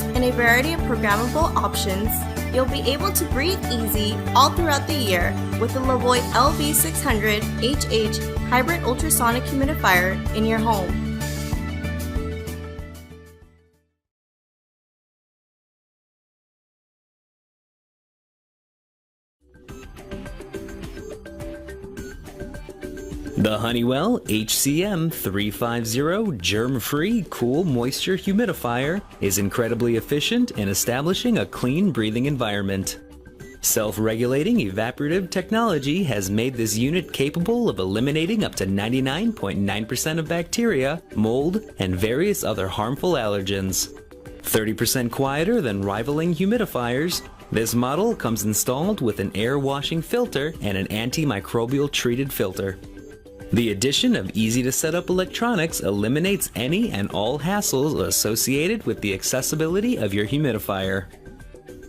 and a variety of programmable options, you'll be able to breathe easy all throughout the year with the LEVOIT LV600HH Hybrid Ultrasonic Humidifier in your home. The Honeywell HCM350 germ-free cool moisture humidifier is incredibly efficient in establishing a clean breathing environment. Self-regulating evaporative technology has made this unit capable of eliminating up to 99.9% of bacteria, mold, and various other harmful allergens. 30% quieter than rivaling humidifiers, this model comes installed with an air washing filter and an antimicrobial treated filter. The addition of easy-to-set-up electronics eliminates any and all hassles associated with the accessibility of your humidifier.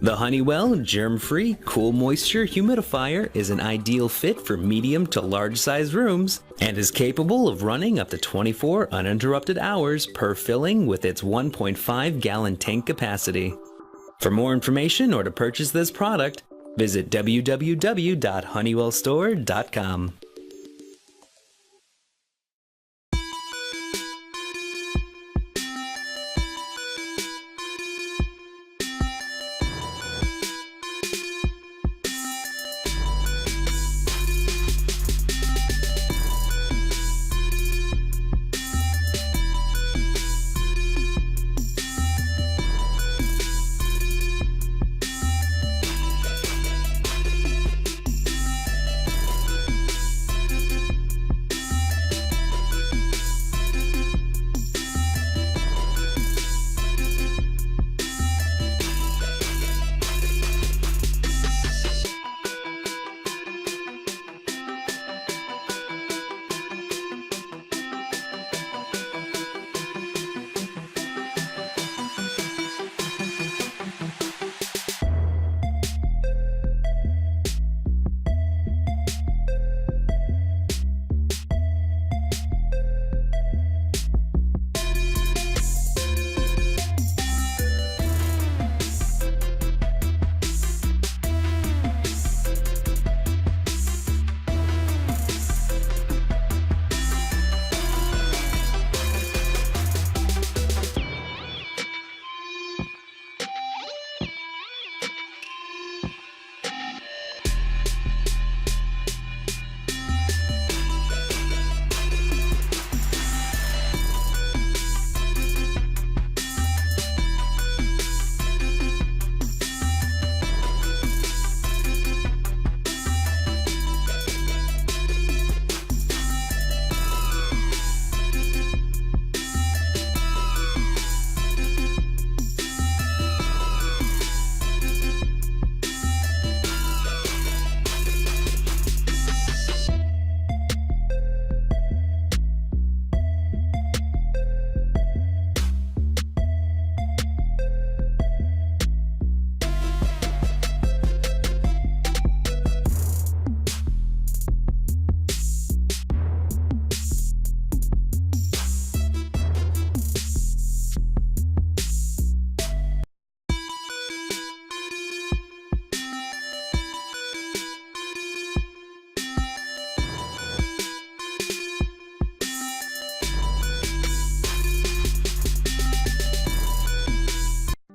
The Honeywell Germ-Free Cool Moisture Humidifier is an ideal fit for medium to large-sized rooms and is capable of running up to 24 uninterrupted hours per filling with its 1.5-gallon tank capacity. For more information or to purchase this product, visit www.honeywellstore.com.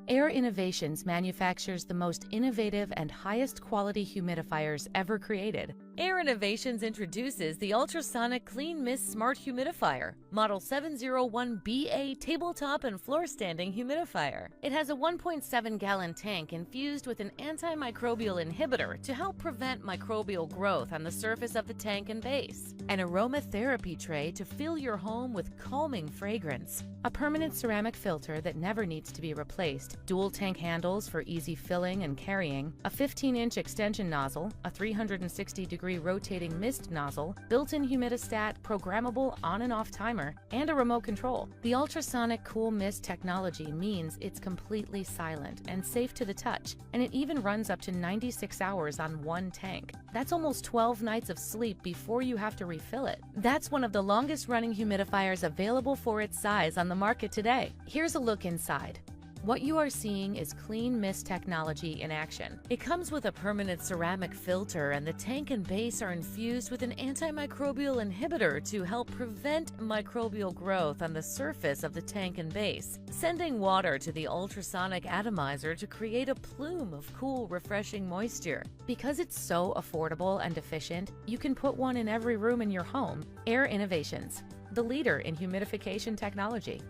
AIR Innovations manufactures the most innovative and highest quality humidifiers ever created. AIR Innovations introduces the Ultrasonic Clean Mist Smart Humidifier, Model 701BA tabletop and floor standing humidifier. It has a 1.7-gallon tank infused with an antimicrobial inhibitor to help prevent microbial growth on the surface of the tank and base, an aromatherapy tray to fill your home with calming fragrance, a permanent ceramic filter that never needs to be replaced, dual tank handles for easy filling and carrying, a 15-inch extension nozzle, a 360-degree rotating mist nozzle, built-in humidistat, programmable on and off timer, and a remote control. The ultrasonic cool mist technology means it's completely silent and safe to the touch, and it even runs up to 96 hours on one tank. That's almost 12 nights of sleep before you have to refill it. That's one of the longest running humidifiers available for its size on the market today. Here's a look inside. What you are seeing is Clean Mist technology in action. It comes with a permanent ceramic filter, and the tank and base are infused with an antimicrobial inhibitor to help prevent microbial growth on the surface of the tank and base, sending water to the ultrasonic atomizer to create a plume of cool, refreshing moisture. Because it's so affordable and efficient, you can put one in every room in your home. Air Innovations, the leader in humidification technology.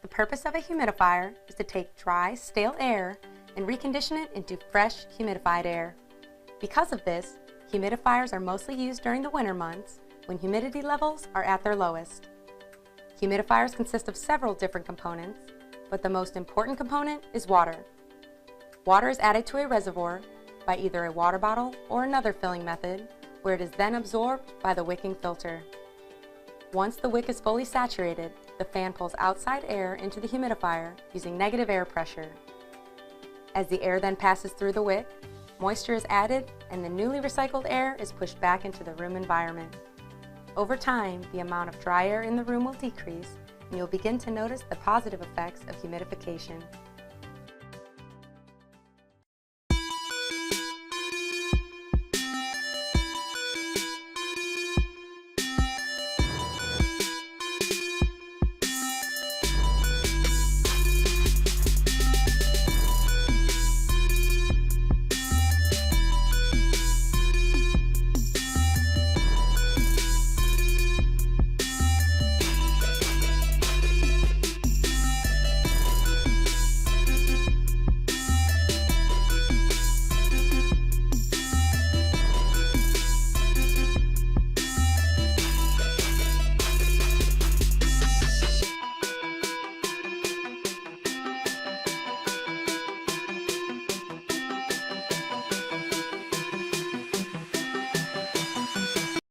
The purpose of a humidifier is to take dry, stale air and recondition it into fresh, humidified air. Because of this, humidifiers are mostly used during the winter months when humidity levels are at their lowest. Humidifiers consist of several different components, but the most important component is water. Water is added to a reservoir by either a water bottle or another filling method, where it is then absorbed by the wicking filter. Once the wick is fully saturated, the fan pulls outside air into the humidifier using negative air pressure. As the air then passes through the wick, moisture is added and the newly recycled air is pushed back into the room environment. Over time, the amount of dry air in the room will decrease, and you'll begin to notice the positive effects of humidification.